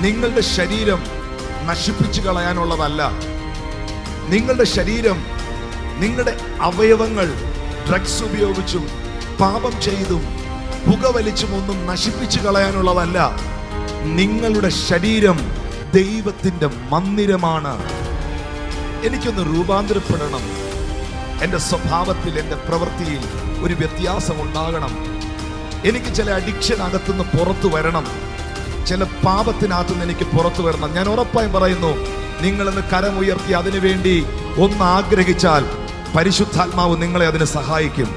നിങ്ങളുടെ ശരീരം നശിപ്പിച്ചു കളയാനുള്ളതല്ല. നിങ്ങളുടെ ശരീരം, നിങ്ങളുടെ അവയവങ്ങൾ ഡ്രഗ്സ് ഉപയോഗിച്ചും പാപം ചെയ്തും പുകവലിച്ചും ഒന്നും നശിപ്പിച്ചു കളയാനുള്ളതല്ല. നിങ്ങളുടെ ശരീരം ദൈവത്തിൻ്റെ മന്ദിരമാണ്. എനിക്കൊന്ന് രൂപാന്തരപ്പെടണം. എൻ്റെ സ്വഭാവത്തിൽ, എൻ്റെ പ്രവൃത്തിയിൽ ഒരു വ്യത്യാസം ഉണ്ടാകണം. എനിക്ക് ചില അഡിക്ഷൻ അകത്തുനിന്ന് പുറത്തു വരണം. ചില പാപത്തിനകത്തുനിന്ന് എനിക്ക് പുറത്തു വരണം. ഞാൻ ഉറപ്പായും പറയുന്നു, നിങ്ങളൊന്ന് കരമുയർത്തി അതിനു വേണ്ടി ഒന്ന് ആഗ്രഹിച്ചാൽ പരിശുദ്ധാത്മാവ് നിങ്ങളെ അതിന് സഹായിക്കും.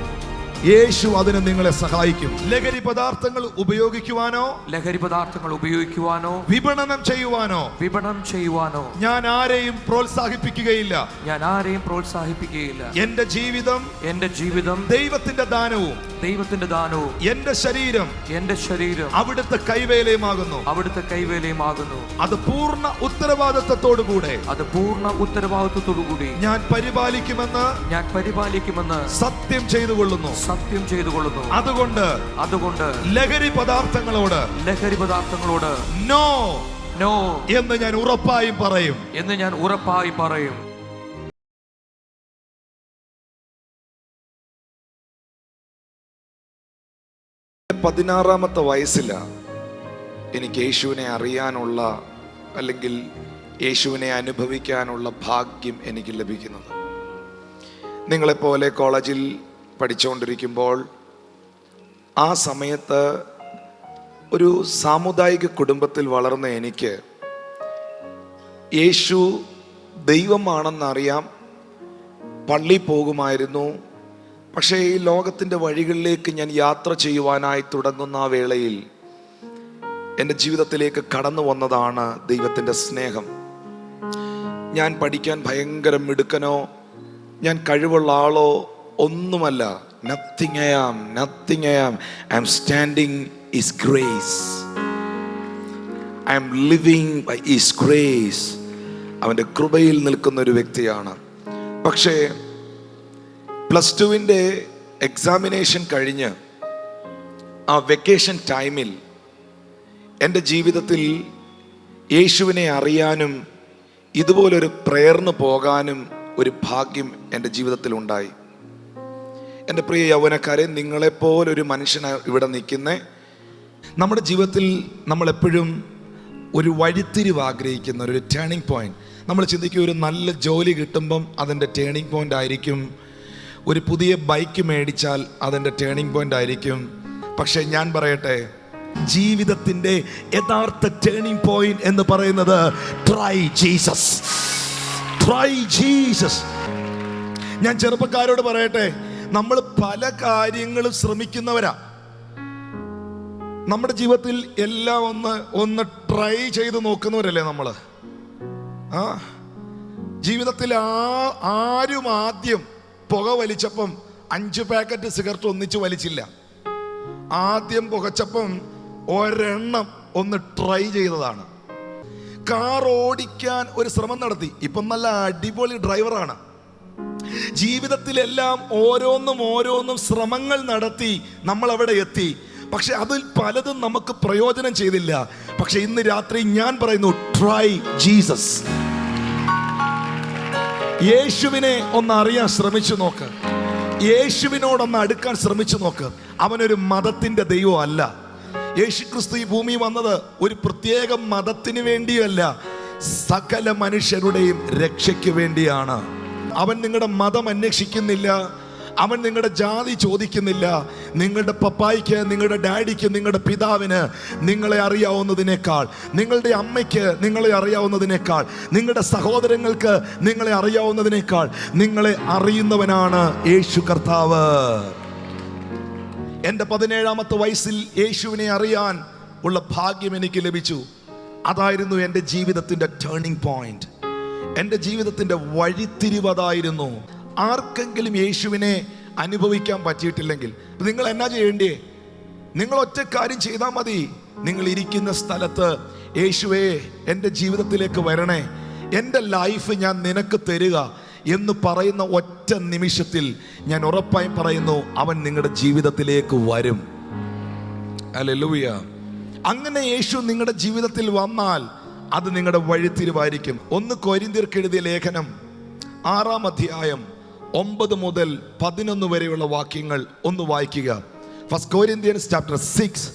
യേശു അതിന് നിങ്ങളെ സഹായിക്കും. ലഹരി പദാർത്ഥങ്ങൾ ഉപയോഗിക്കുവാനോ വിപണനം ചെയ്യുവാനോ ഞാൻ ആരെയും പ്രോത്സാഹിപ്പിക്കുകയില്ല. എന്റെ ജീവിതം ദൈവത്തിന്റെ ദാനവും എന്റെ ശരീരം അവിടുത്തെ കൈവേലയുമാകുന്നു. അത് പൂർണ്ണ ഉത്തരവാദിത്തത്തോടുകൂടെ ഞാൻ പരിപാലിക്കുമെന്ന് സത്യം ചെയ്തുകൊള്ളുന്നു. അതുകൊണ്ട് ലഹരി പദാർത്ഥങ്ങളോട് നോ എന്ന് ഞാൻ ഉറപ്പായും പറയും. 16-ാമത്തെ വയസ്സിലാണ് എനിക്ക് യേശുവിനെ അറിയാനുള്ള, അല്ലെങ്കിൽ യേശുവിനെ അനുഭവിക്കാനുള്ള ഭാഗ്യം എനിക്ക് ലഭിക്കുന്നത്. നിങ്ങളെപ്പോലെ കോളേജിൽ പഠിച്ചുകൊണ്ടിരിക്കുമ്പോൾ ആ സമയത്ത് ഒരു സാമുദായിക കുടുംബത്തിൽ വളർന്ന എനിക്ക് യേശു ദൈവമാണെന്നറിയാം. പള്ളി പോകുമായിരുന്നു. പക്ഷേ ഈ ലോകത്തിൻ്റെ വഴികളിലേക്ക് ഞാൻ യാത്ര ചെയ്യുവാനായി തുടങ്ങുന്ന ആ വേളയിൽ എൻ്റെ ജീവിതത്തിലേക്ക് കടന്നു വന്നതാണ് ദൈവത്തിൻ്റെ സ്നേഹം. ഞാൻ പഠിക്കാൻ ഭയങ്കര മിടുക്കനോ ഞാൻ കഴിവുള്ള ആളോ ഒന്നുമല്ല. Nothing I am. I am standing His grace. I am living by His grace. അവൻ്റെ കൃപയിൽ നിൽക്കുന്ന ഒരു വ്യക്തിയാണ്. പക്ഷേ +2 എക്സാമിനേഷൻ കഴിഞ്ഞ് ആ വെക്കേഷൻ ടൈമിൽ എൻ്റെ ജീവിതത്തിൽ യേശുവിനെ അറിയാനും ഇതുപോലൊരു പ്രേയറിന് പോകാനും ഒരു ഭാഗ്യം എൻ്റെ ജീവിതത്തിൽ ഉണ്ടായി. എൻ്റെ പ്രിയ യൗവനക്കാരെ, നിങ്ങളെപ്പോലൊരു മനുഷ്യനാണ് ഇവിടെ നിൽക്കുന്നത്. നമ്മുടെ ജീവിതത്തിൽ നമ്മളെപ്പോഴും ഒരു വഴിത്തിരിവ് ആഗ്രഹിക്കുന്ന ഒരു ടേണിംഗ് പോയിന്റ്. നമ്മൾ ചിന്തിക്കും, ഒരു നല്ല ജോലി കിട്ടുമ്പം അതിൻ്റെ ടേണിംഗ് പോയിന്റ് ആയിരിക്കും. ഒരു പുതിയ ബൈക്ക് മേടിച്ചാൽ അതിൻ്റെ ടേണിംഗ് പോയിന്റ് ആയിരിക്കും. പക്ഷേ ഞാൻ പറയട്ടെ, ജീവിതത്തിൻ്റെ യഥാർത്ഥ ടേണിംഗ് പോയിന്റ് എന്ന് പറയുന്നത് ട്രൈ ജീസസ്. ഞാൻ ചെറുപ്പക്കാരോട് പറയട്ടെ, നമ്മൾ പല കാര്യങ്ങളും ശ്രമിക്കുന്നവരാ. നമ്മുടെ ജീവിതത്തിൽ എല്ലാം ഒന്ന് ട്രൈ ചെയ്ത് നോക്കുന്നവരല്ലേ നമ്മൾ. ജീവിതത്തിൽ ആരും ആദ്യം പുക വലിച്ചപ്പം 5 പാക്കറ്റ് സിഗരറ്റ് ഒന്നിച്ച് വലിച്ചില്ല. ആദ്യം പുകച്ചപ്പം ഒരെണ്ണം ഒന്ന് ട്രൈ ചെയ്തതാണ്. കാർ ഓടിക്കാൻ ഒരു ശ്രമം നടത്തി. ഇപ്പം നല്ല അടിപൊളി ഡ്രൈവറാണ്. ജീവിതത്തിലെല്ലാം ഓരോന്നും ശ്രമങ്ങൾ നടത്തി നമ്മൾ അവിടെ എത്തി. പക്ഷെ അതിൽ പലതും നമുക്ക് പ്രയോജനം ചെയ്തില്ല. പക്ഷെ ഇന്ന് രാത്രി ഞാൻ പറയുന്നു, ട്രൈ ജീസസ്. യേശുവിനെ ഒന്ന് അറിയാൻ ശ്രമിച്ചു നോക്ക്. യേശുവിനോടൊന്ന് അടുക്കാൻ ശ്രമിച്ചു നോക്ക്. അവനൊരു മതത്തിന്റെ ദൈവം അല്ല. യേശുക്രിസ്തു ഈ ഭൂമി വന്നത് ഒരു പ്രത്യേക മതത്തിന് വേണ്ടിയല്ല, സകല മനുഷ്യരുടെയും രക്ഷയ്ക്ക് വേണ്ടിയാണ്. അവൻ നിങ്ങളുടെ മതം അന്വേഷിക്കുന്നില്ല. അവൻ നിങ്ങളുടെ ജാതി ചോദിക്കുന്നില്ല. നിങ്ങളുടെ പപ്പായ്ക്ക്, നിങ്ങളുടെ ഡാഡിക്ക്, നിങ്ങളുടെ പിതാവിന് നിങ്ങളെ അറിയാവുന്നതിനേക്കാൾ, നിങ്ങളുടെ അമ്മയ്ക്ക് നിങ്ങളെ അറിയാവുന്നതിനേക്കാൾ, നിങ്ങളുടെ സഹോദരങ്ങൾക്ക് നിങ്ങളെ അറിയാവുന്നതിനേക്കാൾ നിങ്ങളെ അറിയുന്നവനാണ് യേശു കർത്താവ്. എൻ്റെ 17-ാമത്തെ വയസ്സിൽ യേശുവിനെ അറിയാൻ ഉള്ള ഭാഗ്യം എനിക്ക് ലഭിച്ചു. അതായിരുന്നു എൻ്റെ ജീവിതത്തിൻ്റെ ടേണിംഗ് പോയിന്റ്. എൻ്റെ ജീവിതത്തിൻ്റെ വഴിത്തിരിവതായിരുന്നു. ആർക്കെങ്കിലും യേശുവിനെ അനുഭവിക്കാൻ പറ്റിയിട്ടില്ലെങ്കിൽ നിങ്ങൾ എന്നാ ചെയ്യേണ്ടേ? നിങ്ങൾ ഒറ്റ കാര്യം ചെയ്താൽ മതി. നിങ്ങൾ ഇരിക്കുന്ന സ്ഥലത്ത്, യേശുവേ എൻ്റെ ജീവിതത്തിലേക്ക് വരണേ, എൻ്റെ ലൈഫ് ഞാൻ നിനക്ക് തരിക എന്ന് പറയുന്ന ഒറ്റ നിമിഷത്തിൽ ഞാൻ ഉറപ്പായും പറയുന്നു, അവൻ നിങ്ങളുടെ ജീവിതത്തിലേക്ക് വരും. ഹല്ലേലൂയ. അങ്ങനെ യേശു നിങ്ങളുടെ ജീവിതത്തിൽ വന്നാൽ അത് നിങ്ങളുടെ വഴിത്തിരിവായിരിക്കും. 1 കൊരിന്ത്യർക്ക് എഴുതിയ ലേഖനം 6-ാം അധ്യായം 9 മുതൽ 11 വരെയുള്ള വാക്യങ്ങൾ ഒന്ന് വായിക്കുക. 1 Corinthians chapter 6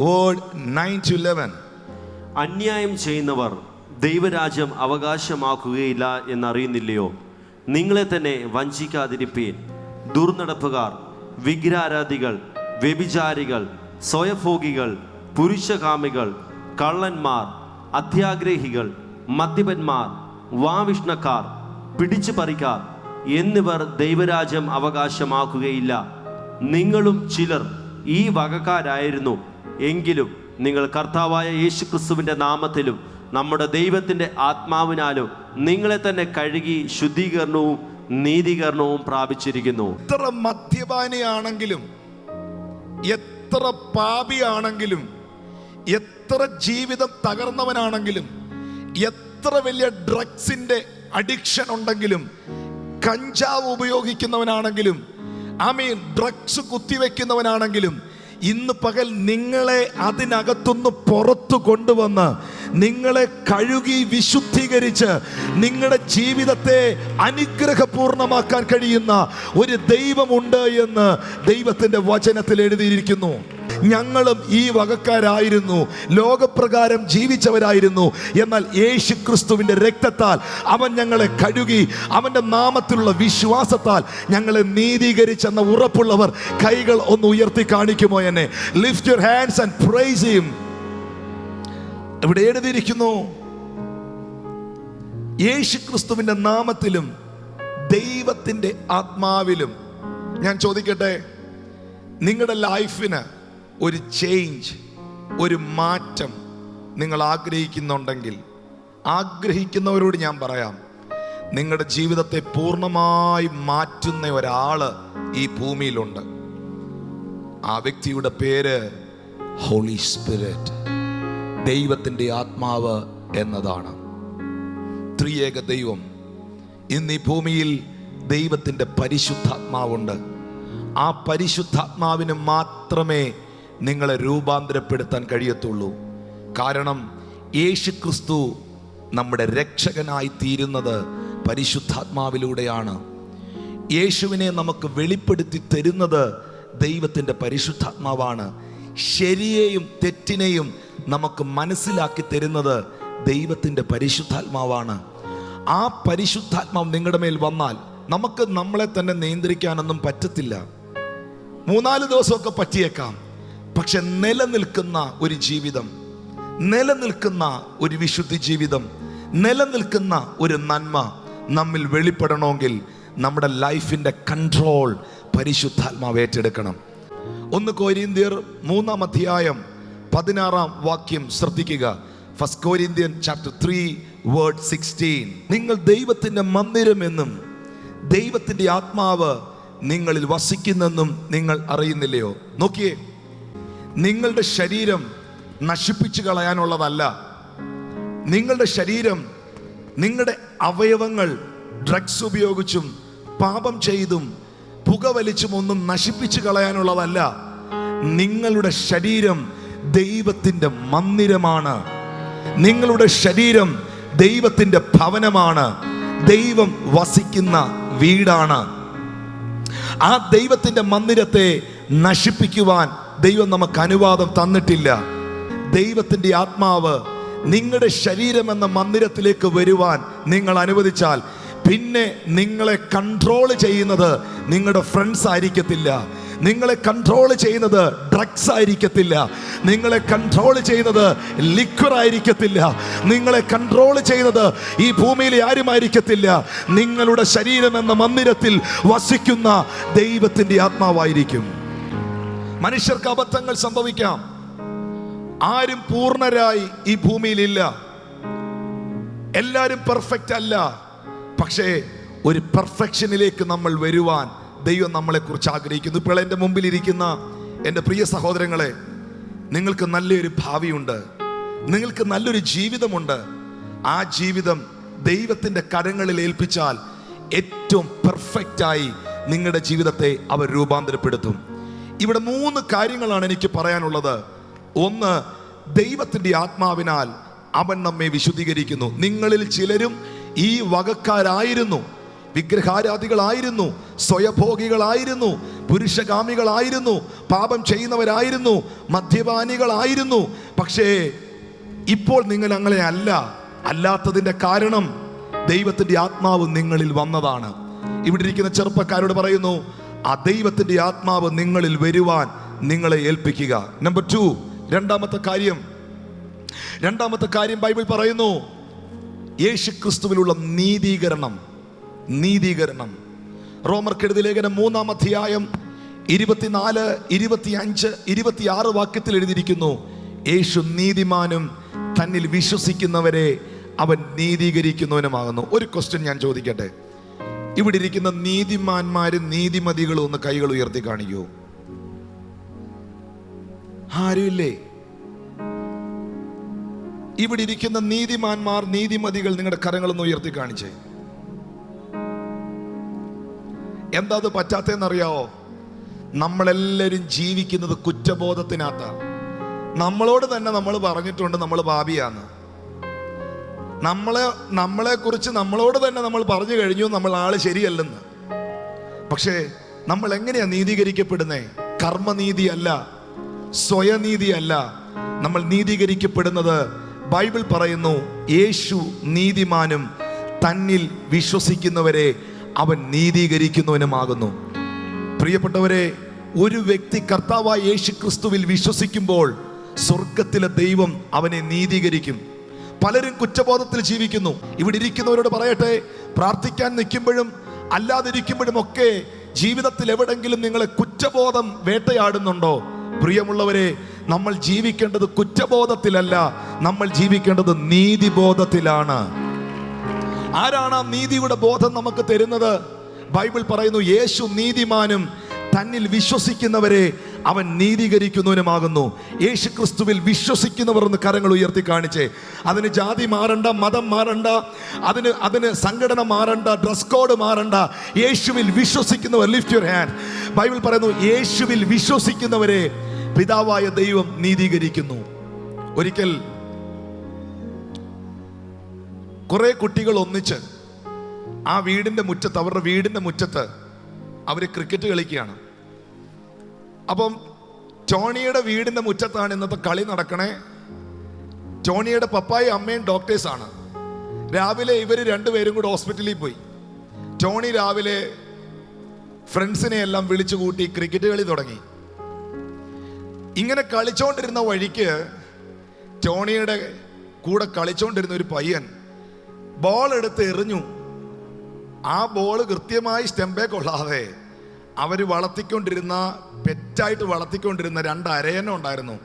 word 9 to 11. അന്യായം ചെയ്യുന്നവർ ദൈവരാജ്യം അവകാശമാക്കുകയില്ല എന്നറിയുന്നില്ലയോ? നിങ്ങളെ തന്നെ വഞ്ചിക്കാതിരിപ്പീൻ. ദുർനടപ്പുകാർ, വിഗ്രഹാരാധികൾ, വ്യഭിചാരികൾ, സ്വയഭോഗികൾ, പുരുഷകാമികൾ, കള്ളന്മാർ, അത്യാഗ്രഹികൾ, മദ്യപന്മാർ, വാവിഷ്ണക്കാർ, പിടിച്ചു പറിക്കാർ എന്നിവർ ദൈവരാജ്യം അവകാശമാക്കുകയില്ല. നിങ്ങളും ചിലർ ഈ വകക്കാരായിരുന്നു. എങ്കിലും നിങ്ങൾ കർത്താവായ യേശുക്രിസ്തുവിൻ്റെ നാമത്തിലും നമ്മുടെ ദൈവത്തിൻ്റെ ആത്മാവിനാലും നിങ്ങളെ തന്നെ കഴുകി ശുദ്ധീകരണവും നീതീകരണവും പ്രാപിച്ചിരിക്കുന്നു. എത്ര മദ്യപാനിയാണെങ്കിലും, എത്ര പാപിയാണെങ്കിലും, എത്ര ജീവിതം തകർന്നവനാണെങ്കിലും, എത്ര വലിയ ഡ്രഗ്സിന്റെ അഡിക്ഷൻ ഉണ്ടെങ്കിലും, കഞ്ചാവ് ഉപയോഗിക്കുന്നവനാണെങ്കിലും, ഡ്രഗ്സ് കുത്തിവെക്കുന്നവനാണെങ്കിലും, ഇന്ന് പകൽ നിങ്ങളെ അതിനകത്തുനിന്ന് പുറത്തു കൊണ്ടുവന്ന് നിങ്ങളെ കഴുകി വിശുദ്ധീകരിച്ച് നിങ്ങളുടെ ജീവിതത്തെ അനുഗ്രഹപൂർണമാക്കാൻ കഴിയുന്ന ഒരു ദൈവമുണ്ട് എന്ന് ദൈവത്തിന്റെ വചനത്തിൽ എഴുതിയിരിക്കുന്നു. ഞങ്ങളും ഈ വകക്കാരായിരുന്നു, ലോകപ്രകാരം ജീവിച്ചവരായിരുന്നു. എന്നാൽ യേശു ക്രിസ്തുവിന്റെ രക്തത്താൽ അവൻ ഞങ്ങളെ കഴുകി, അവന്റെ നാമത്തിലുള്ള വിശ്വാസത്താൽ ഞങ്ങളെ നീതീകരിച്ചെന്ന ഉറപ്പുള്ളവർ കൈകൾ ഒന്ന് ഉയർത്തി കാണിക്കുമോ എന്നെ? Lift your hands and price him. ഇവിടെ എഴുതിയിരിക്കുന്നു, യേശു ക്രിസ്തുവിന്റെ നാമത്തിലും ദൈവത്തിന്റെ ആത്മാവിലും. ഞാൻ ചോദിക്കട്ടെ, നിങ്ങളുടെ ലൈഫിന് ഒരു ചേഞ്ച്, ഒരു മാറ്റം നിങ്ങൾ ആഗ്രഹിക്കുന്നുണ്ടെങ്കിൽ, ആഗ്രഹിക്കുന്നവരോട് ഞാൻ പറയാം, നിങ്ങളുടെ ജീവിതത്തെ പൂർണ്ണമായി മാറ്റുന്ന ഒരാള് ഈ ഭൂമിയിലുണ്ട്. ആ വ്യക്തിയുടെ പേര് ഹോളി സ്പിരിറ്റ്, ദൈവത്തിൻ്റെ ആത്മാവ് എന്നതാണ്. ത്രിയേക ദൈവം. ഇന്ന് ഈ ഭൂമിയിൽ ദൈവത്തിൻ്റെ പരിശുദ്ധാത്മാവുണ്ട്. ആ പരിശുദ്ധാത്മാവിന് മാത്രമേ നിങ്ങളെ രൂപാന്തരപ്പെടുത്താൻ കഴിയത്തുള്ളൂ. കാരണം യേശു ക്രിസ്തു നമ്മുടെ രക്ഷകനായി തീരുന്നത് പരിശുദ്ധാത്മാവിലൂടെയാണ്. യേശുവിനെ നമുക്ക് വെളിപ്പെടുത്തി തരുന്നത് ദൈവത്തിൻ്റെ പരിശുദ്ധാത്മാവാണ്. ശരിയെയും തെറ്റിനെയും നമുക്ക് മനസ്സിലാക്കി തരുന്നത് ദൈവത്തിൻ്റെ പരിശുദ്ധാത്മാവാണ്. ആ പരിശുദ്ധാത്മാവ് നിങ്ങളുടെ മേൽ വന്നാൽ നമുക്ക് നമ്മളെ തന്നെ നിയന്ത്രിക്കാനൊന്നും പറ്റത്തില്ല. 3-4 ദിവസമൊക്കെ പറ്റിയേക്കാം. പക്ഷെ നിലനിൽക്കുന്ന ഒരു ജീവിതം, നിലനിൽക്കുന്ന ഒരു വിശുദ്ധി ജീവിതം, നിലനിൽക്കുന്ന ഒരു നന്മ നമ്മിൽ വെളിപ്പെടണമെങ്കിൽ നമ്മുടെ ലൈഫിൻ്റെ കൺട്രോൾ പരിശുദ്ധാത്മാവ് ഏറ്റെടുക്കണം. 1 കൊരിന്ത്യർ 3-ാം അധ്യായം 16-ാം വാക്യം ശ്രദ്ധിക്കുക. 1 Corinthians chapter 3 word 16. നിങ്ങൾ ദൈവത്തിൻ്റെ മന്ദിരമെന്നും ദൈവത്തിൻ്റെ ആത്മാവ് നിങ്ങളിൽ വസിക്കുന്നെന്നും നിങ്ങൾ അറിയുന്നില്ലയോ? നോക്കിയേ, നിങ്ങളുടെ ശരീരം നശിപ്പിച്ചു കളയാനുള്ളതല്ല. നിങ്ങളുടെ ശരീരം, നിങ്ങളുടെ അവയവങ്ങൾ ഡ്രഗ്സ് ഉപയോഗിച്ചും പാപം ചെയ്തും പുകവലിച്ചും ഒന്നും നശിപ്പിച്ചു കളയാനുള്ളതല്ല. നിങ്ങളുടെ ശരീരം ദൈവത്തിൻ്റെ മന്ദിരമാണ്. നിങ്ങളുടെ ശരീരം ദൈവത്തിൻ്റെ ഭവനമാണ്. ദൈവം വസിക്കുന്ന വീടാണ്. ആ ദൈവത്തിൻ്റെ മന്ദിരത്തെ നശിപ്പിക്കുവാൻ ദൈവം നമുക്ക് അനുവാദം തന്നിട്ടില്ല. ദൈവത്തിൻ്റെ ആത്മാവ് നിങ്ങളുടെ ശരീരം എന്ന മന്ദിരത്തിലേക്ക് വരുവാൻ നിങ്ങൾ അനുവദിച്ചാൽ പിന്നെ നിങ്ങളെ കൺട്രോൾ ചെയ്യുന്നത് നിങ്ങളുടെ ഫ്രണ്ട്സ് ആയിരിക്കത്തില്ല. നിങ്ങളെ കൺട്രോൾ ചെയ്യുന്നത് ഡ്രഗ്സ് ആയിരിക്കത്തില്ല. നിങ്ങളെ കൺട്രോൾ ചെയ്യുന്നത് ലിക്വർ ആയിരിക്കത്തില്ല. നിങ്ങളെ കൺട്രോൾ ചെയ്യുന്നത് ഈ ഭൂമിയിലെ ആരുമായിരിക്കത്തില്ല. നിങ്ങളുടെ ശരീരം എന്ന മന്ദിരത്തിൽ വസിക്കുന്ന ദൈവത്തിൻ്റെ ആത്മാവായിരിക്കും. മനുഷ്യർക്ക് അബദ്ധങ്ങൾ സംഭവിക്കാം. ആരും പൂർണ്ണരായി ഈ ഭൂമിയിലില്ല. എല്ലാവരും പെർഫെക്റ്റ് അല്ല. പക്ഷേ ഒരു പെർഫെക്ഷനിലേക്ക് നമ്മൾ വരുവാൻ ദൈവം നമ്മളെ കുറിച്ച് ആഗ്രഹിക്കുന്നു. ഇപ്പോൾ എൻ്റെ മുമ്പിൽ ഇരിക്കുന്ന എൻ്റെ പ്രിയ സഹോദരങ്ങളെ, നിങ്ങൾക്ക് നല്ലൊരു ഭാവിയുണ്ട്, നിങ്ങൾക്ക് നല്ലൊരു ജീവിതമുണ്ട്. ആ ജീവിതം ദൈവത്തിൻ്റെ കരങ്ങളിൽ ഏൽപ്പിച്ചാൽ ഏറ്റവും പെർഫെക്റ്റായി നിങ്ങളുടെ ജീവിതത്തെ അവർ രൂപാന്തരപ്പെടുത്തും. ഇവിടെ 3 കാര്യങ്ങളാണ് എനിക്ക് പറയാനുള്ളത്. 1, ദൈവത്തിൻ്റെ ആത്മാവിനാൽ അവൻ നമ്മെ വിശുദ്ധീകരിക്കുന്നു. നിങ്ങളിൽ ചിലരും ഈ വകക്കാരായിരുന്നു, വിഗ്രഹാരാധികളായിരുന്നു, സ്വയഭോഗികളായിരുന്നു, പുരുഷകാമികളായിരുന്നു, പാപം ചെയ്യുന്നവരായിരുന്നു, മദ്യപാനികളായിരുന്നു. പക്ഷേ ഇപ്പോൾ നിങ്ങൾ അങ്ങനെ അല്ലാത്തതിൻ്റെ കാരണം ദൈവത്തിൻ്റെ ആത്മാവ് നിങ്ങളിൽ വന്നതാണ്. ഇവിടെ ഇരിക്കുന്ന ചെറുപ്പക്കാരോട് പറയുന്നു, ആ ദൈവത്തിൻ്റെ ആത്മാവ് നിങ്ങളിൽ വരുവാൻ നിങ്ങളെ ഏൽപ്പിക്കുക. നമ്പർ 2, രണ്ടാമത്തെ കാര്യം ബൈബിൾ പറയുന്നു, യേശു ക്രിസ്തുവിലുള്ള നീതീകരണം. റോമർക്കെഴുതിയ ലേഖനം 3-ാം അധ്യായം 24, 25, 26 വാക്യത്തിൽ എഴുതിയിരിക്കുന്നു, യേശു നീതിമാനും തന്നിൽ വിശ്വസിക്കുന്നവരെ അവൻ നീതീകരിക്കുന്നവനുമാകുന്നു. ഒരു ക്വസ്റ്റ്യൻ ഞാൻ ചോദിക്കട്ടെ, ഇവിടെ ഇരിക്കുന്ന നീതിമാന്മാരും നീതിമതികളും ഒന്ന് കൈകൾ ഉയർത്തി കാണിക്കൂ. ആരുമില്ലേ? ഇവിടെ ഇരിക്കുന്ന നീതിമാന്മാർ, നീതിമതികൾ, നിങ്ങളുടെ കരങ്ങളൊന്ന് ഉയർത്തി കാണിച്ചേ. എന്താ അത് പറ്റാത്തതെന്നറിയാവോ? നമ്മളെല്ലാവരും ജീവിക്കുന്നത് കുറ്റബോധത്തിനകത്താണ്. നമ്മളോട് തന്നെ നമ്മൾ പറഞ്ഞിട്ടുണ്ട് നമ്മൾ പാപിയാന്ന്. നമ്മളെ കുറിച്ച് നമ്മളോട് തന്നെ നമ്മൾ പറഞ്ഞു കഴിഞ്ഞു നമ്മൾ ആള് ശരിയല്ലെന്ന്. പക്ഷേ നമ്മൾ എങ്ങനെയാ നീതീകരിക്കപ്പെടുന്നേ? കർമ്മനീതിയല്ല, സ്വയനീതിയല്ല. നമ്മൾ നീതീകരിക്കപ്പെടുന്നത് ബൈബിൾ പറയുന്നു, യേശു നീതിമാനും തന്നിൽ വിശ്വസിക്കുന്നവരെ അവൻ നീതീകരിക്കുന്നവനുമാകുന്നു. പ്രിയപ്പെട്ടവരെ, ഒരു വ്യക്തി കർത്താവായ യേശു ക്രിസ്തുവിൽ വിശ്വസിക്കുമ്പോൾ സ്വർഗത്തിലെ ദൈവം അവനെ നീതീകരിക്കും. പലരും കുറ്റബോധത്തിൽ ജീവിക്കുന്നു. ഇവിടെ ഇരിക്കുന്നവരോട് പറയട്ടെ, പ്രാർത്ഥിക്കാൻ നിൽക്കുമ്പോഴും അല്ലാതിരിക്കുമ്പോഴും ഒക്കെ ജീവിതത്തിൽ എവിടെങ്കിലും നിങ്ങളെ കുറ്റബോധം വേട്ടയാടുന്നുണ്ടോ? പ്രിയമുള്ളവരെ, നമ്മൾ ജീവിക്കേണ്ടത് കുറ്റബോധത്തിലല്ല, നമ്മൾ ജീവിക്കേണ്ടത് നീതിബോധത്തിലാണ്. ആരാണ് ആ നീതിയുടെ ബോധം നമുക്ക് തരുന്നത്? ബൈബിൾ പറയുന്നു, യേശു നീതിമാനും തന്നിൽ വിശ്വസിക്കുന്നവരെ അവൻ നീതീകരിക്കുന്നവനുമാകുന്നു. യേശു ക്രിസ്തുവിൽ വിശ്വസിക്കുന്നവർ എന്ന് കരങ്ങൾ ഉയർത്തി കാണിച്ചേ. അതിന് ജാതി മാറണ്ട, മതം മാറണ്ട, അതിന് സംഘടന മാറണ്ട, ഡ്രസ് കോഡ് മാറണ്ട. യേശുവിൽ വിശ്വസിക്കുന്നവർ, ലിഫ്റ്റ് യുവർ ഹാൻഡ്. ബൈബിൾ പറയുന്നു, യേശുവിൽ വിശ്വസിക്കുന്നവരെ പിതാവായ ദൈവം നീതീകരിക്കുന്നു. ഒരിക്കൽ കുറെ കുട്ടികൾ ഒന്നിച്ച് അവരുടെ വീടിന്റെ മുറ്റത്ത് അവര് ക്രിക്കറ്റ് കളിക്കുകയാണ്. അപ്പം ടോണിയുടെ വീടിന്റെ മുറ്റത്താണ് ഇന്നത്തെ കളി നടക്കണേ. ടോണിയുടെ പപ്പായും അമ്മയും ഡോക്ടേഴ്സാണ്. രാവിലെ ഇവർ രണ്ടുപേരും കൂടെ ഹോസ്പിറ്റലിൽ പോയി. ടോണി രാവിലെ ഫ്രണ്ട്സിനെ എല്ലാം വിളിച്ചു കൂട്ടി ക്രിക്കറ്റ് കളി തുടങ്ങി. ഇങ്ങനെ കളിച്ചോണ്ടിരുന്ന വഴിക്ക് ടോണിയുടെ കൂടെ കളിച്ചോണ്ടിരുന്ന ഒരു പയ്യൻ ബോൾ എടുത്ത് എറിഞ്ഞു. ആ ബോൾ കൃത്യമായി സ്റ്റെമ്പേ കൊള്ളാതെ അവർ പെറ്റായിട്ട് വളർത്തിക്കൊണ്ടിരുന്ന 2 അരയന്നം ഉണ്ടായിരുന്നു,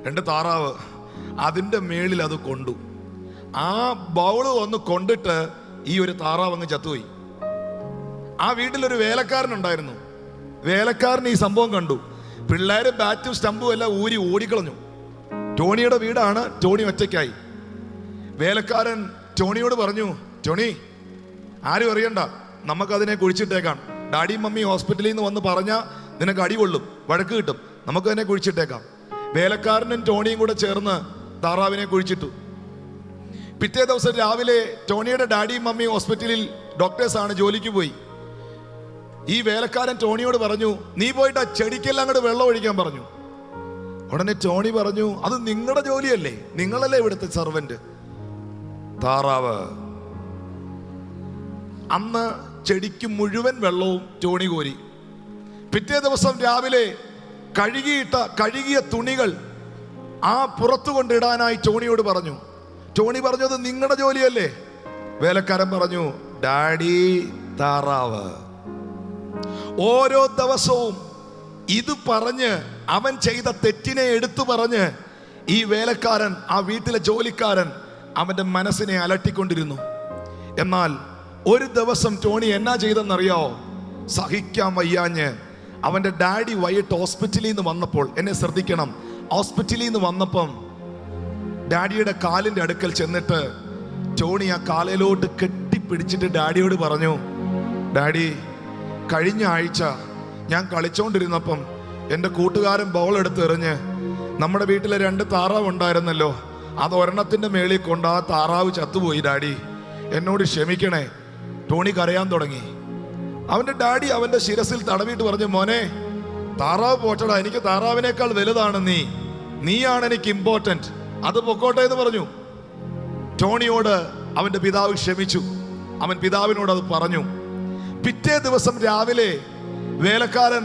2 താറാവ്. അതിൻ്റെ മേളിൽ അത് കൊണ്ടു. ആ ബോൾ ഒന്ന് കൊണ്ടിട്ട് ഈ ഒരു താറാവ് അങ്ങ് ചത്തുപോയി. ആ വീട്ടിലൊരു വേലക്കാരനുണ്ടായിരുന്നു. വേലക്കാരൻ ഈ സംഭവം കണ്ടു. പിള്ളേര് ബാറ്റും സ്റ്റമ്പും എല്ലാം ഊരി ഓടിക്കളഞ്ഞു. ടോണിയുടെ വീടാണ്. ടോണി ഒറ്റയ്ക്കായി. വേലക്കാരൻ ടോണിയോട് പറഞ്ഞു, ടോണി, ആരും അറിയണ്ട, നമുക്കതിനെ കുഴിച്ചിട്ടേക്കാം. ഡാഡിയും മമ്മി ഹോസ്പിറ്റലിൽ നിന്ന് വന്ന് പറഞ്ഞാൽ നിനക്ക് അടി കൊള്ളും, വഴക്ക് കിട്ടും, നമുക്കതിനെ കുഴിച്ചിട്ടേക്കാം. വേലക്കാരനും ടോണിയും കൂടെ ചേർന്ന് താറാവിനെ കുഴിച്ചിട്ടു. പിറ്റേ ദിവസം രാവിലെ ടോണിയുടെ ഡാഡിയും മമ്മിയും ഹോസ്പിറ്റലിൽ ഡോക്ടേഴ്സാണ്, ജോലിക്ക് പോയി. ഈ വേലക്കാരൻ ടോണിയോട് പറഞ്ഞു, നീ പോയിട്ട് ആ ചെടിക്കെല്ലാം അങ്ങോട്ട് വെള്ളം ഒഴിക്കാൻ പറഞ്ഞു. ഉടനെ ടോണി പറഞ്ഞു, അത് നിങ്ങളുടെ ജോലിയല്ലേ, നിങ്ങളല്ലേ ഇവിടുത്തെ സർവന്റ്. താറാവ് അന്ന് ചെടിക്ക് മുഴുവൻ വെള്ളവും ടോണി കോരി. പിറ്റേ ദിവസം രാവിലെ കഴുകിയ തുണികൾ ആ പുറത്തു കൊണ്ടിടാനായി ടോണിയോട് പറഞ്ഞു. ടോണി പറഞ്ഞു, അത് നിങ്ങളുടെ ജോലിയല്ലേ. വേലക്കാരൻ പറഞ്ഞു, ഡാഡി, താറാവ്. ഓരോ ദിവസവും ഇത് പറഞ്ഞ് അവൻ ചെയ്ത തെറ്റിനെ എടുത്തു പറഞ്ഞ് ഈ വേലക്കാരൻ, ആ വീട്ടിലെ ജോലിക്കാരൻ, അവന്റെ മനസ്സിനെ അലട്ടിക്കൊണ്ടിരുന്നു. എന്നാൽ ഒരു ദിവസം ടോണി എന്നാ ചെയ്തെന്നറിയാവോ? സഹിക്കാൻ വയ്യാഞ്ഞ് അവന്റെ ഡാഡി വൈകിട്ട് ഹോസ്പിറ്റലിൽ നിന്ന് വന്നപ്പോൾ, എന്നെ ശ്രദ്ധിക്കണം, ഹോസ്പിറ്റലിൽ നിന്ന് വന്നപ്പം ഡാഡിയുടെ കാലിന്റെ അടുക്കൽ ചെന്നിട്ട് ടോണി ആ കാലിലോട്ട് കെട്ടിപ്പിടിച്ചിട്ട് ഡാഡിയോട് പറഞ്ഞു, ഡാഡി, കഴിഞ്ഞ ആഴ്ച ഞാൻ കളിച്ചോണ്ടിരുന്നപ്പം എൻ്റെ കൂട്ടുകാരൻ ബോൾ എടുത്ത് എറിഞ്ഞ് നമ്മുടെ വീട്ടിലെ 2 താറാവ് ഉണ്ടായിരുന്നല്ലോ, അത് ഒരെണ്ണത്തിൻ്റെ മേളിൽ കൊണ്ട് ആ താറാവ് ചത്തുപോയി. ഡാഡി എന്നോട് ക്ഷമിക്കണേ. ടോണി കരയാൻ തുടങ്ങി. അവൻ്റെ ഡാഡി അവൻ്റെ ശിരസിൽ തടവിയിട്ട് പറഞ്ഞു, മോനെ താറാവ് പോട്ടടാ, എനിക്ക് താറാവിനേക്കാൾ വലുതാണ് നീയാണ് എനിക്ക് ഇമ്പോർട്ടൻറ്റ്, അത് പൊക്കോട്ടെ എന്ന് പറഞ്ഞു. ടോണിയോട് അവൻ്റെ പിതാവ് ക്ഷമിച്ചു. അവൻ പിതാവിനോട് അത് പറഞ്ഞു. പിറ്റേ ദിവസം രാവിലെ വേലക്കാരൻ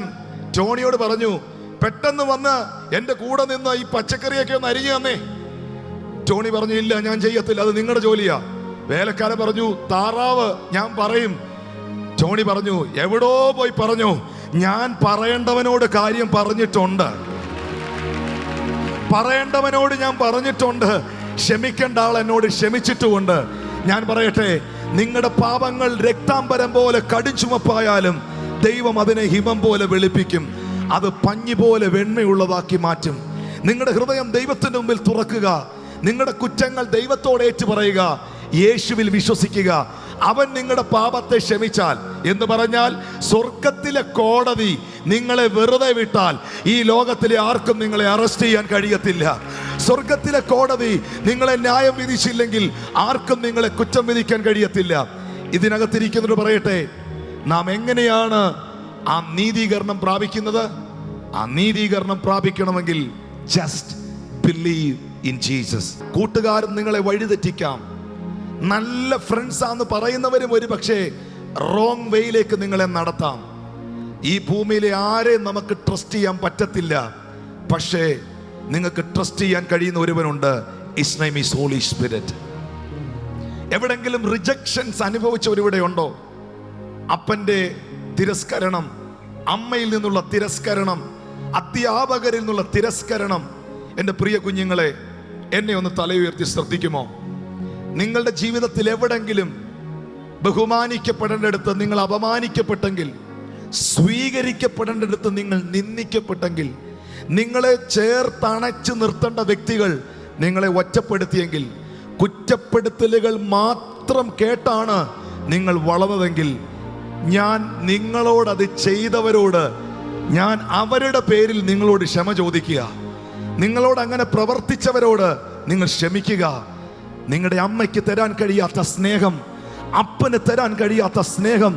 ടോണിയോട് പറഞ്ഞു, പെട്ടെന്ന് വന്ന് എൻ്റെ കൂടെ നിന്ന് ഈ പച്ചക്കറിയൊക്കെ ഒന്ന് അരിഞ്ഞു തന്നേ. ടോണി പറഞ്ഞു, ഇല്ല ഞാൻ ചെയ്യത്തില്ല, അത് നിങ്ങളുടെ ജോലിയാ. വേലക്കാരൻ പറഞ്ഞു, താറാവ് ഞാൻ പറയും. ടോണി പറഞ്ഞു, എവിടോ പോയി പറഞ്ഞു, ഞാൻ പറയേണ്ടവനോട് കാര്യം പറഞ്ഞിട്ടുണ്ട്, പറയേണ്ടവനോട് ഞാൻ പറഞ്ഞിട്ടുണ്ട്, ക്ഷമിക്കേണ്ട ആൾ എന്നോട് ക്ഷമിച്ചിട്ടുമുണ്ട്. ഞാൻ പറയട്ടെ, നിങ്ങളുടെ പാപങ്ങൾ രക്താംബരം പോലെ കടുംചുമപ്പായാലും ദൈവം അതിനെ ഹിമം പോലെ വെളുപ്പിക്കും, അത് പഞ്ഞി പോലെ വെണ്മയുള്ളതാക്കി മാറ്റും. നിങ്ങളുടെ ഹൃദയം ദൈവത്തിന്റെ മുമ്പിൽ തുറക്കുക, നിങ്ങളുടെ കുറ്റങ്ങൾ ദൈവത്തോട് ഏറ്റുപറയുക, യേശുവിൽ വിശ്വസിക്കുക. അവൻ നിങ്ങളുടെ പാപത്തെ ക്ഷമിച്ചാൽ എന്ന് പറഞ്ഞാൽ സ്വർഗത്തിലെ കോടതി നിങ്ങളെ വെറുതെ വിട്ടാൽ ഈ ലോകത്തിലെ ആർക്കും നിങ്ങളെ അറസ്റ്റ് ചെയ്യാൻ കഴിയത്തില്ല. സ്വർഗത്തിലെ കോടതി നിങ്ങളെ ന്യായം വിധിച്ചില്ലെങ്കിൽ ആർക്കും നിങ്ങളെ കുറ്റം വിധിക്കാൻ കഴിയത്തില്ല. ഇതിനകത്തിരിക്കുന്നവർ പറയട്ടെ, നാം എങ്ങനെയാണ് ആ നീതീകരണം പ്രാപിക്കുന്നത്? ആ നീതീകരണം പ്രാപിക്കണമെങ്കിൽ ജസ്റ്റ് ബിലീവ് ഇൻ ജീസസ്. കൂട്ടുകാരൻ നിങ്ങളെ വഴിതെറ്റിക്കാം, നല്ല ഫ്രണ്ട്സാന്ന് പറയുന്നവരും ഒരു പക്ഷേ റോങ് വേയിലേക്ക് നിങ്ങളെ നടത്താം. ഈ ഭൂമിയിലെ ആരെയും നമുക്ക് ട്രസ്റ്റ് ചെയ്യാൻ പറ്റത്തില്ല. പക്ഷേ നിങ്ങൾക്ക് ട്രസ്റ്റ് ചെയ്യാൻ കഴിയുന്ന ഒരുവനുണ്ട്. His name is Holy Spirit. എവിടെങ്കിലും റിജക്ഷൻസ് അനുഭവിച്ചവരിവിടെ ഉണ്ടോ? അപ്പൻ്റെ തിരസ്കരണം, അമ്മയിൽ നിന്നുള്ള തിരസ്കരണം, അധ്യാപകരിൽ നിന്നുള്ള തിരസ്കരണം. എൻ്റെ പ്രിയ കുഞ്ഞുങ്ങളെ, എന്നെ ഒന്ന് തലയുയർത്തി ശ്രദ്ധിക്കുമോ? നിങ്ങളുടെ ജീവിതത്തിൽ എവിടെങ്കിലും ബഹുമാനിക്കപ്പെടേണ്ടടുത്ത് നിങ്ങൾ അപമാനിക്കപ്പെട്ടെങ്കിൽ, സ്വീകരിക്കപ്പെടേണ്ടടുത്ത് നിങ്ങൾ നിന്ദിക്കപ്പെട്ടെങ്കിൽ, നിങ്ങളെ ചേർത്തണച്ചു നിർത്തേണ്ട വ്യക്തികൾ നിങ്ങളെ ഒറ്റപ്പെടുത്തിയെങ്കിൽ, കുറ്റപ്പെടുത്തലുകൾ മാത്രം കേട്ടാണ് നിങ്ങൾ വളർന്നതെങ്കിൽ, ഞാൻ നിങ്ങളോടത് ചെയ്തവരോട് ഞാൻ അവരുടെ പേരിൽ നിങ്ങളോട് ക്ഷമ ചോദിക്കുക. നിങ്ങളോട് അങ്ങനെ പ്രവർത്തിച്ചവരോട് നിങ്ങൾ ക്ഷമിക്കുക. നിങ്ങളുടെ അമ്മയ്ക്ക് തരാൻ കഴിയാത്ത സ്നേഹം, അപ്പന് തരാൻ കഴിയാത്ത സ്നേഹം,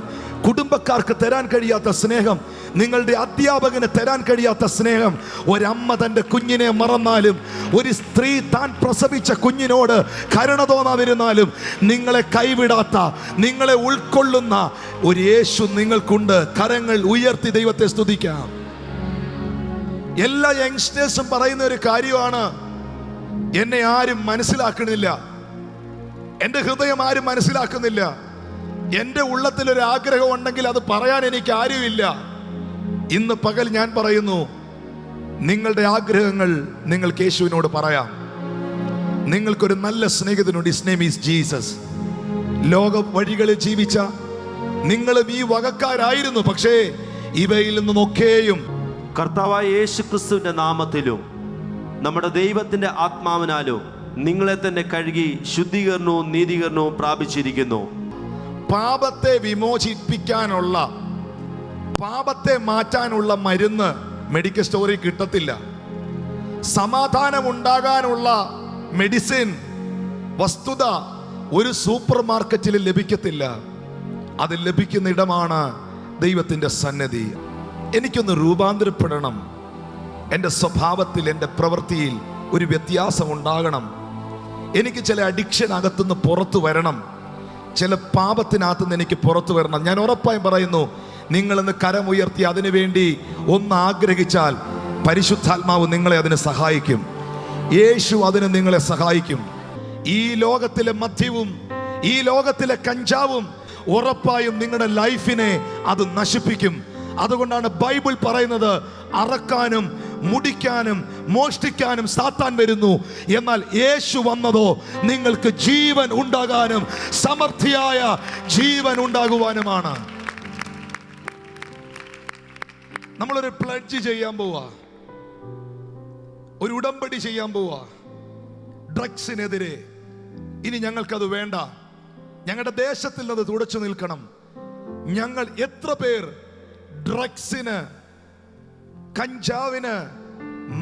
കുടുംബക്കാർക്ക് തരാൻ കഴിയാത്ത സ്നേഹം, നിങ്ങളുടെ അധ്യാപകന് തരാൻ കഴിയാത്ത സ്നേഹം, ഒരമ്മ തൻ്റെ കുഞ്ഞിനെ മറന്നാലും, ഒരു സ്ത്രീ താൻ പ്രസവിച്ച കുഞ്ഞിനോട് കരുണ തോന്നാതിരുന്നാലും നിങ്ങളെ കൈവിടാത്ത, നിങ്ങളെ ഉൾക്കൊള്ളുന്ന ഒരു യേശു നിങ്ങൾക്കുണ്ട്. കരങ്ങൾ ഉയർത്തി ദൈവത്തെ സ്തുതിക്കാം. എല്ലാ യങ്സ്റ്റേഴ്സും പറയുന്ന ഒരു കാര്യമാണ്, എന്നെ ആരും മനസ്സിലാക്കണില്ല, എൻ്റെ ഹൃദയം ആരും മനസ്സിലാക്കുന്നില്ല. എൻ്റെ ഉള്ളത്തിലൊരു ആഗ്രഹം ഉണ്ടെങ്കിൽ അത് പറയാൻ എനിക്ക് ആരുമില്ല. ഇന്ന് പകൽ ഞാൻ പറയുന്നു, നിങ്ങളുടെ ആഗ്രഹങ്ങൾ നിങ്ങൾക്ക് യേശുവിനോട് പറയാം. നിങ്ങൾക്കൊരു നല്ല സ്നേഹിതനുണ്ട്. His name is Jesus. ലോക വഴികളിൽ ജീവിച്ച നിങ്ങളും ഈ വകക്കാരായിരുന്നു. പക്ഷേ ഇവയിൽ നിന്നൊക്കെയും കർത്താവായ യേശു ക്രിസ്തുവിൻ്റെ നാമത്തിലും നമ്മുടെ ദൈവത്തിൻ്റെ ആത്മാവിനാലും നിങ്ങളെ തന്നെ കഴുകി ശുദ്ധീകരണവും നീതീകരണവും പ്രാപിച്ചിരിക്കുന്നു. പാപത്തെ വിമോചിപ്പിക്കാനുള്ള, പാപത്തെ മാറ്റാനുള്ള മരുന്ന് മെഡിക്കൽ സ്റ്റോറിൽ കിട്ടത്തില്ല. സമാധാനം ഉണ്ടാകാനുള്ള മെഡിസിൻ, വസ്തുത ഒരു സൂപ്പർ മാർക്കറ്റിൽ ലഭിക്കത്തില്ല. അത് ലഭിക്കുന്ന ഇടമാണ് ദൈവത്തിൻ്റെ സന്നിധി. എനിക്കൊന്ന് രൂപാന്തരപ്പെടണം, എൻ്റെ സ്വഭാവത്തിൽ, എൻ്റെ പ്രവൃത്തിയിൽ ഒരു വ്യത്യാസം ഉണ്ടാകണം. എനിക്ക് ചില അഡിക്ഷൻ അകത്തുനിന്ന് പുറത്തു വരണം, ചില പാപത്തിനകത്തുനിന്ന് എനിക്ക് പുറത്തു വരണം. ഞാൻ ഉറപ്പായും പറയുന്നു, നിങ്ങളിന്ന് കരമുയർത്തി അതിനുവേണ്ടി ഒന്ന് ആഗ്രഹിച്ചാൽ പരിശുദ്ധാത്മാവ് നിങ്ങളെ അതിന് സഹായിക്കും. യേശു അതിന് നിങ്ങളെ സഹായിക്കും. ഈ ലോകത്തിലെ മദ്യവും ഈ ലോകത്തിലെ കഞ്ചാവും ഉറപ്പായും നിങ്ങളുടെ ലൈഫിനെ അത് നശിപ്പിക്കും. അതുകൊണ്ടാണ് ബൈബിൾ പറയുന്നത്, അറക്കാനും മുടിക്കാനും മോഷ്ടിക്കാനും സാത്താൻ വരുന്നു, എന്നാൽ യേശു വന്നതോ നിങ്ങൾക്ക് ജീവൻ ഉണ്ടാകാനും സമൃദ്ധിയായ ജീവൻ ഉണ്ടാകുവാനുമാണ്. നമ്മളൊരു പ്ലഡ്ജ് ചെയ്യാൻ പോവാ, ഒരു ഉടമ്പടി ചെയ്യാൻ പോവാ. ഡ്രഗ്സിനെതിരെ ഇനി ഞങ്ങൾക്കത് വേണ്ട, ഞങ്ങളുടെ ദേശത്തിൽ അത് തുടച്ചു നിൽക്കണം. ഞങ്ങൾ എത്ര പേർ ഡ്രഗ്സിന്, കഞ്ചാവിന്,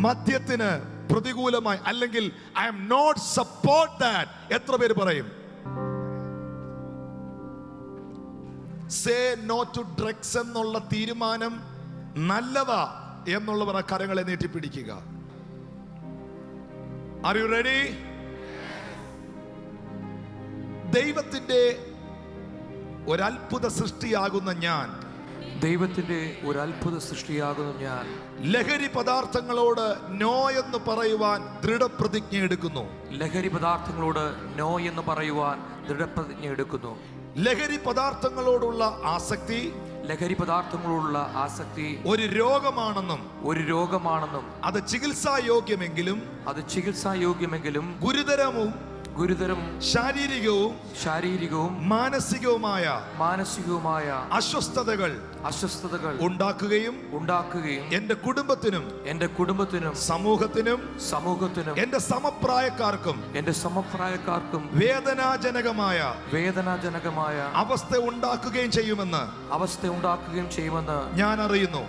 മദ്യത്തിന്, പ്രതികൂലമായി, അല്ലെങ്കിൽ I am not support that. എത്ര പേര് പറയും സേ നോ ടു ഡ്രഗ്സ് എന്നുള്ള തീരുമാനം നല്ലതാ എന്നുള്ളവർ ആ കരങ്ങളെ നീട്ടിപ്പിടിക്കുക. Are you ready? ദൈവത്തിന്റെ ഒരത്ഭുത സൃഷ്ടിയാകുന്ന ഞാൻ, ദൈവത്തിന്റെ ഒരു അത്ഭുത സൃഷ്ടിയാകുന്നു ഞാൻ, ലഹരി പദാർത്ഥങ്ങളോട് നോ എന്ന് പറയുവാൻ ദൃഢപ്രതിജ്ഞ എടുക്കുന്നു. ലഹരി പദാർത്ഥങ്ങളോട് നോ എന്ന് പറയുവാൻ ദൃഢപ്രതിജ്ഞ എടുക്കുന്നു. ലഹരി പദാർത്ഥങ്ങളോടുള്ള ആസക്തി, ലഹരി പദാർത്ഥങ്ങളോടുള്ള ആസക്തി ഒരു രോഗമാണെന്നും ഒരു രോഗമാണെന്നും അത് ചികിത്സായോഗ്യമെങ്കിലും അത് ചികിത്സായോഗ്യമെങ്കിലും ഗുരുതരവും ശാരീരികവും മാനസികവുമായ അസ്വസ്ഥതകൾ ഉണ്ടാക്കുകയും എന്റെ കുടുംബത്തിനും സമൂഹത്തിനും എന്റെ സമപ്രായക്കാർക്കും വേദനാജനകമായ അവസ്ഥ ഉണ്ടാക്കുകയും ചെയ്യുമെന്ന് ഞാൻ അറിയുന്നു.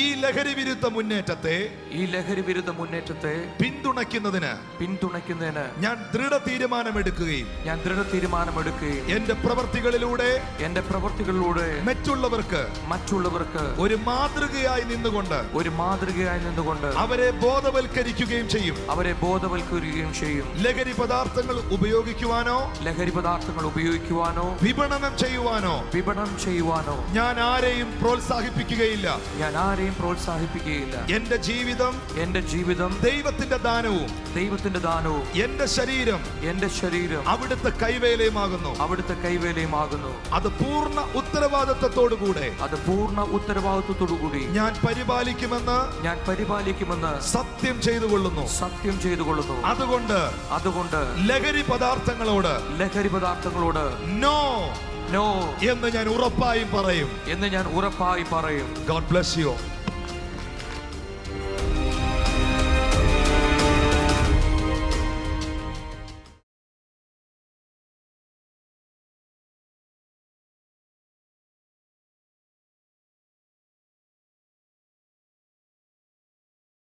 ഈ ലഹരി വിരുദ്ധ മുന്നേറ്റത്തെ പിന്തുണയ്ക്കുന്നതിന് ഞാൻ ദൃഢ തീരുമാനമെടുക്കുകയും എന്റെ പ്രവർത്തികളിലൂടെ മറ്റുള്ളവർക്ക് ഒരു മാതൃകയായി നിന്നുകൊണ്ട് അവരെ ബോധവൽക്കരിക്കുകയും ചെയ്യും. ലഹരി പദാർത്ഥങ്ങൾ ഉപയോഗിക്കുവാനോ വിപണനം ചെയ്യുവാനോ ഞാൻ ആരെയും പ്രോത്സാഹിപ്പിക്കുകയില്ല. എന്റെ ജീവിതം ദൈവത്തിന്റെ ദാനവും എന്റെ ശരീരം അവിടുത്തെ കൈവേലയുമാകുന്നു. അത് പൂർണ്ണ ഉത്തരവാദിത്വത്തോടുകൂടി ഞാൻ പരിപാലിക്കുമെന്ന് സത്യം ചെയ്തുകൊള്ളുന്നു. അതുകൊണ്ട് ലഹരി പദാർത്ഥങ്ങളോട് നോ എന്ന് ഞാൻ ഉറപ്പായും പറയും. God bless you.